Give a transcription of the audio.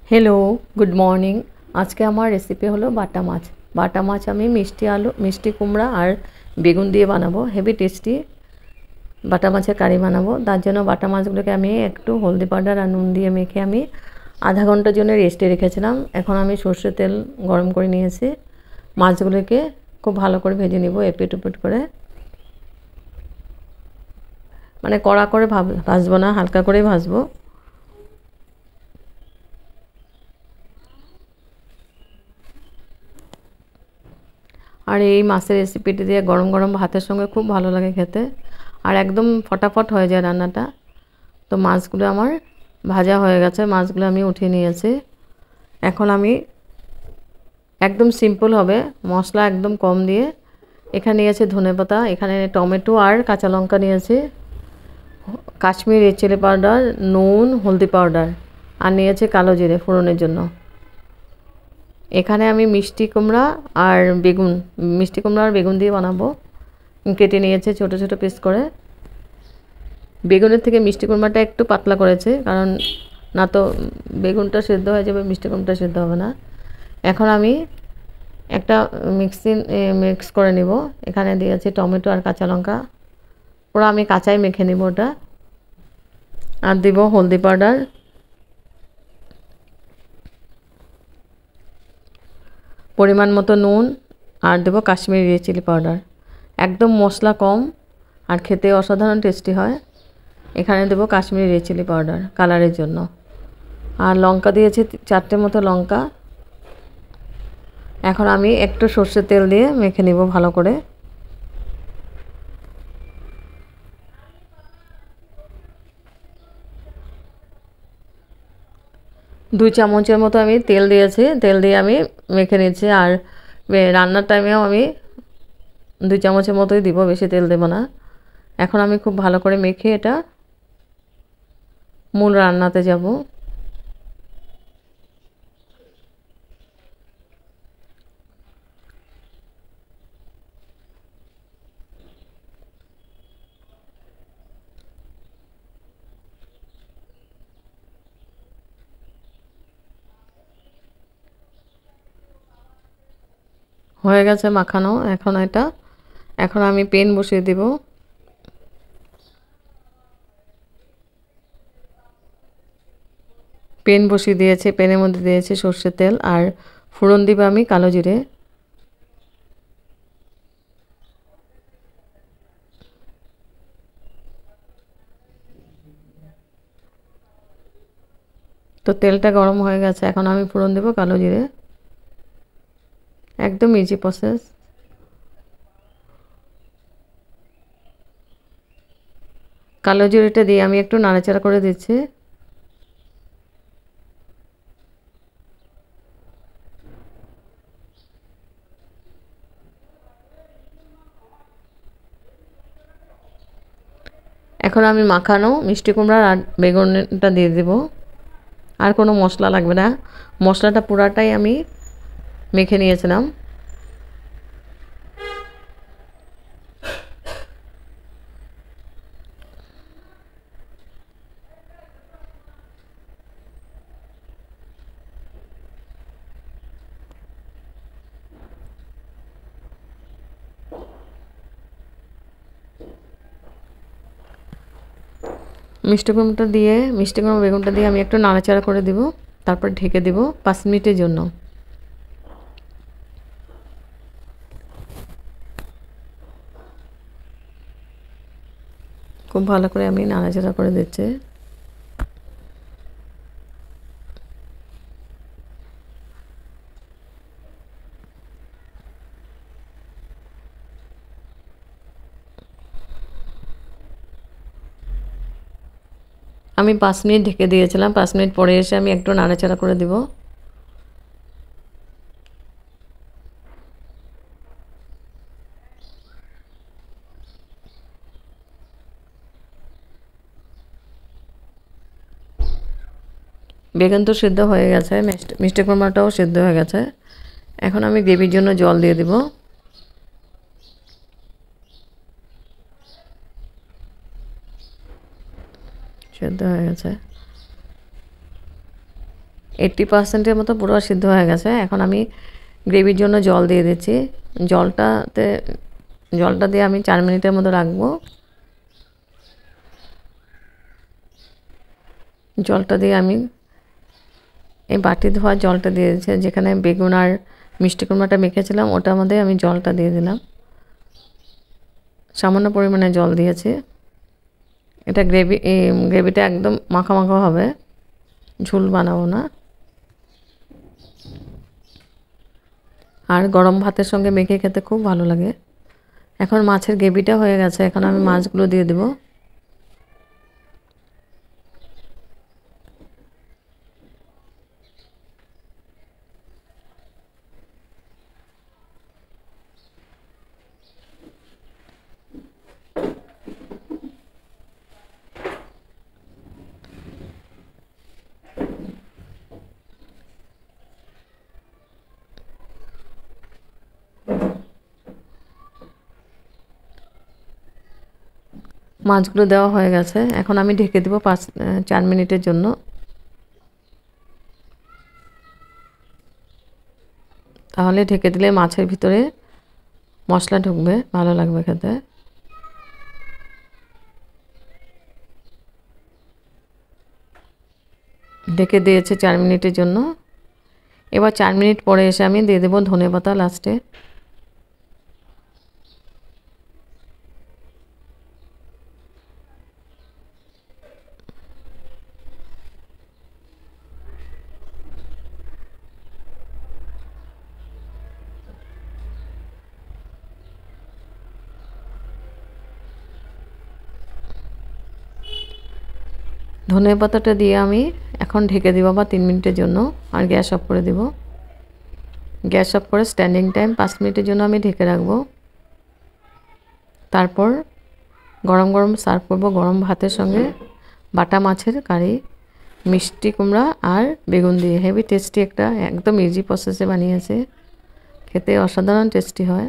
Hello good morning. आज के हमार रेसिपि हलो बाटा माछ। बाटा माछ आमी मिष्टि आलू मिष्टि कुमड़ा और बेगुन दिए बानाबो। हेवी टेस्टी बाटा माछेर कारि बानाबो। तार जोन्नो बाटा माछगुलोके आमी एकटू हल्दी पाउडार और नुन दिए मेखे आमी आधा घंटार जोन्नो रेस्टे रेखेछिलाम। एखन आमी सर्षेर तेल गरम करे निয়েছি। माछगुलोके खूब भालो करे भेजे निब एपिट ओपिट करे, माने कड़ा करे भाजबो ना, हालका करे भाजबो। और ये माছের রেসিপিটি দিয়ে গরম গরম ভাতের সঙ্গে খুব ভালো লাগে খেতে আর একদম ফটাফট হয়ে যায় রান্নাটা। তো মাছগুলো আমার ভাজা হয়ে গেছে, মাছগুলো আমি উঠিয়ে নিয়েছি। এখন আমি একদম সিম্পল হবে, মশলা একদম কম দিয়ে এখানে নিয়েছি ধনেপাতা, এখানে টমেটো আর কাঁচা লঙ্কা নিয়েছি, কাশ্মীরি রেড চিলি পাউডার, নুন, হলদি পাউডার আর নিয়েছি কালো জিরে ফোড়নের জন্য। এখানে আমি মিষ্টি কুমড়া আর বেগুন দিয়ে বানাবো। কেটে নিয়েছে ছোট ছোট পিস করে। বেগুনের থেকে মিষ্টি কুমড়াটা একটু পাতলা করেছে, কারণ না তো বেগুনটা সেদ্ধ হয়ে যাবে, মিষ্টি কুমড়াটা সেদ্ধ হবে না। এখন আমি একটা মিক্স করে নিব। এখানে দিয়েছি টমেটো আর কাঁচা লঙ্কা, পুরো আমি কাঁচাই মেখে নিব ওটা। আর দিব হলদি পাউডার, পরিমাণ মতো নুন আর দেব কাশ্মীরি রেড চিলি পাউডার। একদম মশলা কম আর খেতে অসাধারণ টেস্টি হয়। এখানে দেব কাশ্মীরি রেড চিলি পাউডার কালারের জন্য। আর লঙ্কা দিয়েছি 4টে মতো লঙ্কা। এখন আমি একটু সরষের তেল দিয়ে মেখে নিব ভালো করে। দুই চামচের মতো আমি তেল দিয়েছি, তেল দিয়ে আমি মেখে নিচ্ছি। আর রান্নার টাইমেও আমি 2 চামচের মতোই দিব, বেশি তেল দেব না। এখন আমি খুব ভালো করে মেখে এটা মূল রান্নাতে যাব। হয়ে গেছে মাখানো। এখন আমি পেন বসিয়ে দেব। পেন বসিয়ে দিয়েছি, পেনের মধ্যে দিয়েছি সরষের তেল আর ফোড়ন দিব আমি কালো জিরে। তো তেলটা গরম হয়ে গেছে, এখন আমি ফোড়ন দেব কালো জিরে। একদম ইজি প্রসেস। কালো জিরেটা দিয়ে আমি একটু নাড়াচাড়া করে দিচ্ছি। এখন আমি মাখানো মিষ্টি কুমড়া আর বেগুনটা দিয়ে দেব। আর কোনো মশলা লাগবে না, মশলাটা পুরাটাই আমি মেখে নিয়েছিলাম। মিষ্টি কুমড়া বেগুনটা দিয়ে আমি একটু নাড়াচাড়া করে দেব, তারপর ঢেকে দেব 5 মিনিটের জন্য। খুব ভালো করে আমি নাড়াচাড়া করে দিচ্ছি। আমি 5 মিনিট ঢেকে দিয়েছিলাম, 5 মিনিট পরে এসে আমি একটু নাড়াচাড়া করে দেব। বেগুন তো সিদ্ধ হয়ে গেছে, মিষ্টি কুমড়াটাও সিদ্ধ হয়ে গেছে। এখন আমি গ্রেভির জন্য জল দিয়ে দেব। সিদ্ধ হয়ে গেছে। 80%-এর মতো পুরো সিদ্ধ হয়ে গেছে। এখন আমি গ্রেভির জন্য জল দিয়ে দিচ্ছি। জলটা দিয়ে আমি 4 মিনিটের মতো রাখবো। জলটা দিয়ে আমি এই বাটি ধোয়া জলটা দিয়ে দিয়েছি, যেখানে বেগুন আর মিষ্টি কুমড়াটা মেখেছিলাম ওটার মধ্যে আমি জলটা দিয়ে দিলাম। সামান্য পরিমাণে জল দিয়েছি। এটা গ্রেভিটা একদম মাখা মাখা হবে, ঝোল বানাবো না। আর গরম ভাতের সঙ্গে মেখে খেতে খুব ভালো লাগে। এখন মাছের গ্রেভিটা হয়ে গেছে, এখন আমি মাছগুলো দিয়ে দেবো। মাছগুলো দেওয়া হয়ে গেছে, এখন আমি ঢেকে দেবো 4 মিনিটের জন্য। তাহলে ঢেকে দিলে মাছের ভিতরে মশলা ঢুকবে, ভালো লাগবে খেতে। ঢেকে দিয়েছে 4 মিনিটের জন্য। এবার 4 মিনিট পরে এসে আমি দিয়ে দেবো ধনেপাতা লাস্টে। ধনেপাতাটা দিয়ে আমি এখন ঢেকে দেবো আবার 3 মিনিটের জন্য, আর গ্যাস অফ করে দেব। গ্যাস অফ করে স্ট্যান্ডিং টাইম 5 মিনিটের জন্য আমি ঢেকে রাখবো। তারপর গরম গরম সার্ভ করবো গরম ভাতের সঙ্গে বাটা মাছের কারি, মিষ্টি কুমড়া আর বেগুন দিয়ে। হেভি টেস্টি একটা, একদম ইজি প্রসেসে বানিয়েছে, খেতে অসাধারণ টেস্টি হয়।